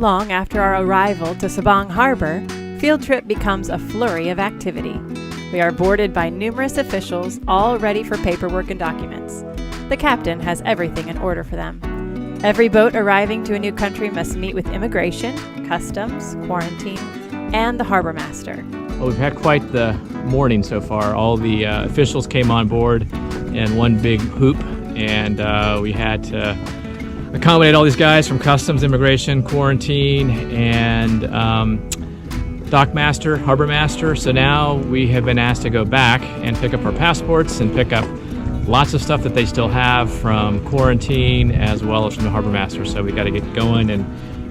long after our arrival to Sabang Harbor, field trip becomes a flurry of activity. We are boarded by numerous officials, all ready for paperwork and documents. The captain has everything in order for them. Every boat arriving to a new country must meet with immigration, customs, quarantine, and the harbor master. Well, we've had quite the morning so far. All the officials came on board in one big hoop, and we had to accommodate all these guys from customs, immigration, quarantine, and dock master, harbor master. So now we have been asked to go back and pick up our passports and pick up lots of stuff that they still have from quarantine as well as from the harbor master. So we got to get going and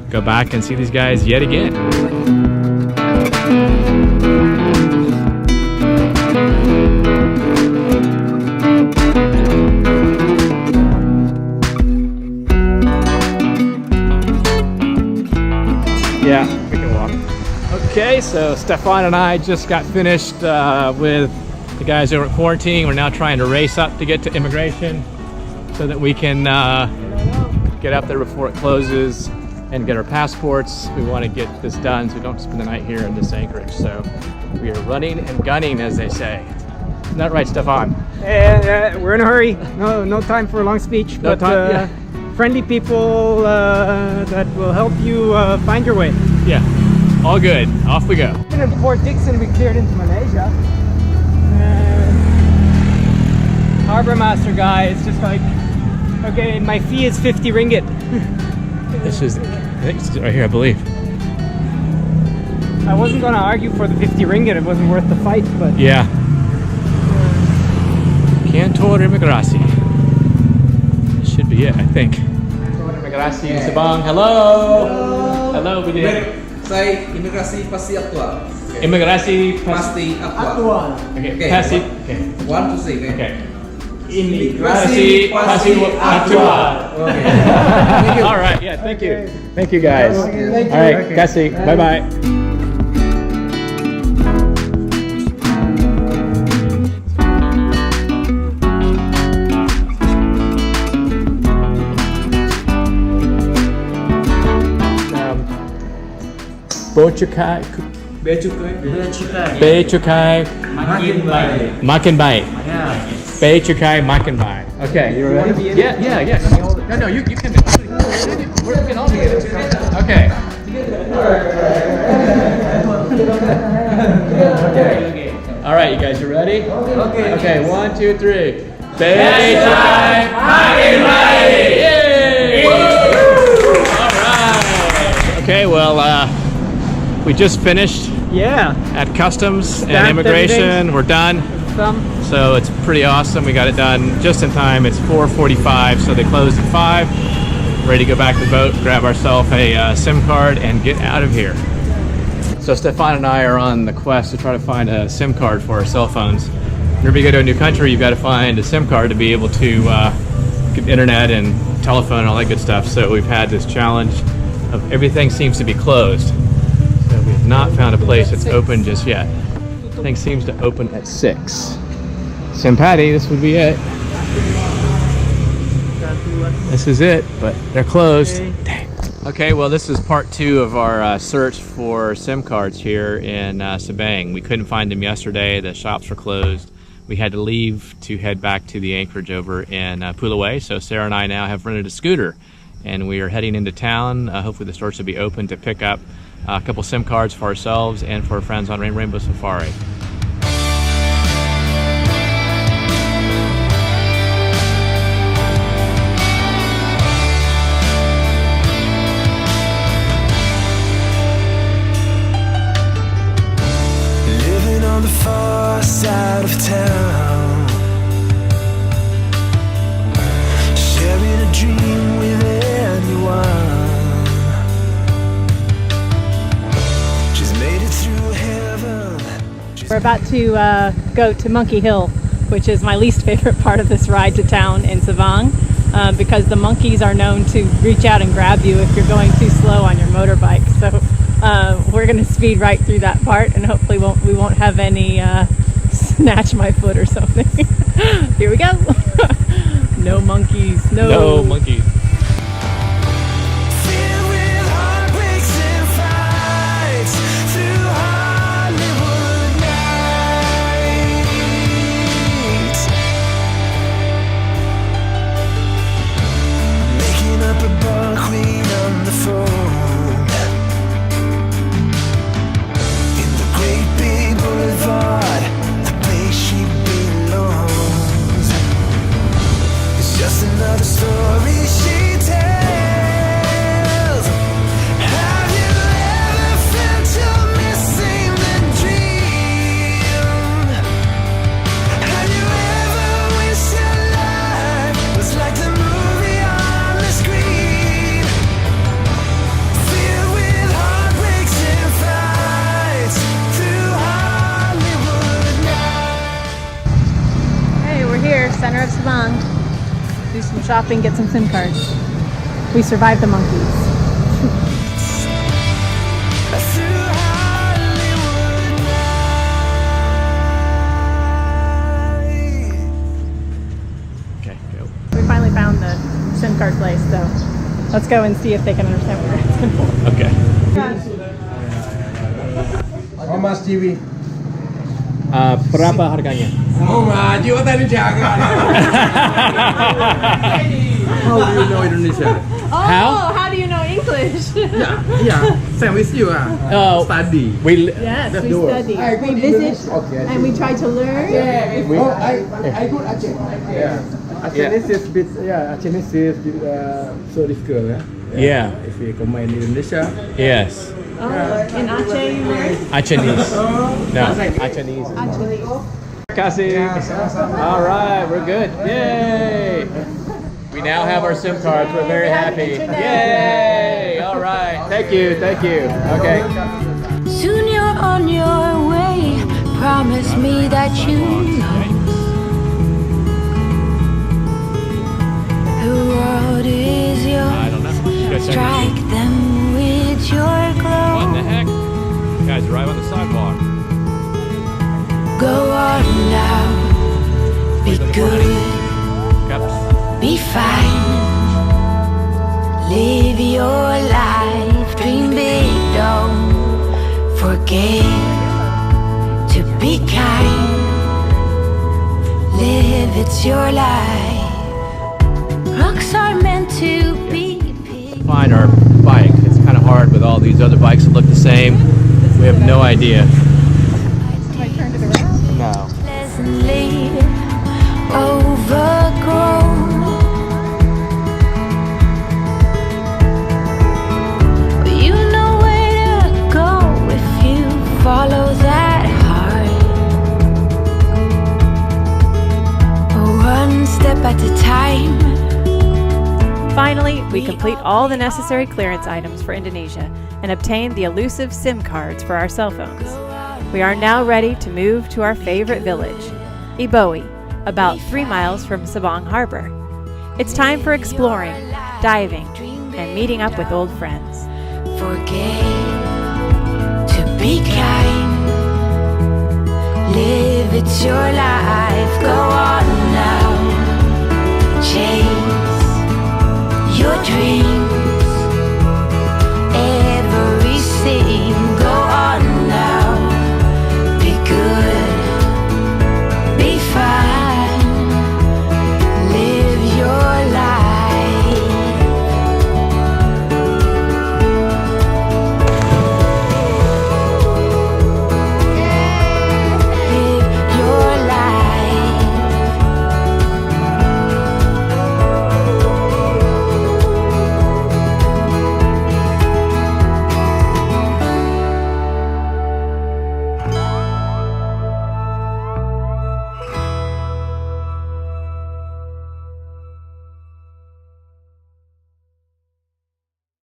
go back and see these guys yet again. Yeah, we can walk. Okay, so Stefan and I just got finished with the guys over at quarantine. We're now trying to race up to get to immigration so that we can get up there before it closes and get our passports. We want to get this done so we don't spend the night here in this anchorage. So we are running and gunning, as they say. Isn't that right, Stefan? We're in a hurry. No time for a long speech. No time, friendly people that will help you find your way. Yeah, all good. Off we go. In Port Dickson, we cleared into Malaysia. Harbor master guy is just like, okay, my fee is 50 ringgit. This is, I think it's right here, I believe. I wasn't going to argue for the 50 ringgit. It wasn't worth the fight, but... Yeah. Kantor Imigrasi. This should be it, I think. Kantor Imigrasi in Sabang. Hello. Hello, we did. Saya imigrasi pasti aktual. Imigrasi Pasti aktual. Okay, pasti. Okay. 1, 2, 3. Okay. Imigrasi pasti aktual. Okay. All right, yeah, thank you. Thank you, guys. Thank you. All right, kasih. Bye-bye. Bocukai, Becukai, makin baik. Becukai, makin baik. Okay, you ready? Yeah. No, you can. We're looking all together. Okay. All right, you guys, you ready? Okay, 1, 2, 3. Becukai, makin baik. Yay! All right. Okay, well, we just finished at customs and immigration. We're done. So it's pretty awesome. We got it done just in time. It's 4:45, so they closed at 5. Ready to go back to the boat, grab ourselves a SIM card, and get out of here. So Stefan and I are on the quest to try to find a SIM card for our cell phones. Whenever you go to a new country, you've got to find a SIM card to be able to get internet and telephone and all that good stuff. So we've had this challenge of everything seems to be closed. We've not found a place that's open just yet. Everything seems to open at 6. Simpati, this would be it. This is it, but they're closed. Dang. Okay, well, this is part 2 of our search for SIM cards here in Sabang. We couldn't find them yesterday. The shops were closed. We had to leave to head back to the anchorage over in Pulaway. So Sarah and I now have rented a scooter, and we are heading into town. Hopefully the stores will be open to pick up a couple SIM cards for ourselves and for friends on Rainbow Safari. Living on the far side of town, sharing a dream with anyone. We're about to go to Monkey Hill, which is my least favorite part of this ride to town in Sabang, because the monkeys are known to reach out and grab you if you're going too slow on your motorbike. So we're going to speed right through that part, and hopefully we won't have any snatch my foot or something. Here we go. No monkeys. No monkeys. Filled with heartbreaks some shopping, get some SIM cards. We survived the monkeys. Through Hollywood night. Okay, go. We finally found the SIM card place, so let's go and see if they can understand what we're asking for. Okay. How much TV? Berapa harganya? Oh, jiwa tadi jaga. How do you know Indonesia? How do you know English? Yeah, same with you. Oh, Study. we Yes, we door. study. We visit and we try to learn. Oh, I good Aceh. Yeah. Aceh is bit, Aceh is so difficult, yeah. Yeah. If we combine Indonesia. Yes. Oh, in Aceh you learn? Achenese. No, Achenese. Aceh. Kasih. All right, we're good. Yay! We now have our SIM cards. We're very happy. Yay! All right. Thank you. Thank you. Okay. Soon you're on your way. Promise me that you know the world is I yours. don't know. You guys are- Strike them with your glow. What the heck? You guys arrive on the sidewalk. Go on now. Be good. Cups. Be fine. Live your life. Dream big. Don't forget to be kind. Live, it's your life. Rocks are meant to be picked. Find our bike. It's kind of hard with all these other bikes that look the same. We have no idea. I turned it around. No. Pleasantly overgrown. You know where to go if you follow that heart. One step at a time. Finally, we complete all the necessary clearance items for Indonesia and obtain the elusive SIM cards for our cell phones. We are now ready to move to our favorite village, Iboe, about 3 miles from Sabang Harbor. It's time for exploring, diving, and meeting up with old friends. Forget to be kind. Live, it's your life. Go on now. Chase your dreams.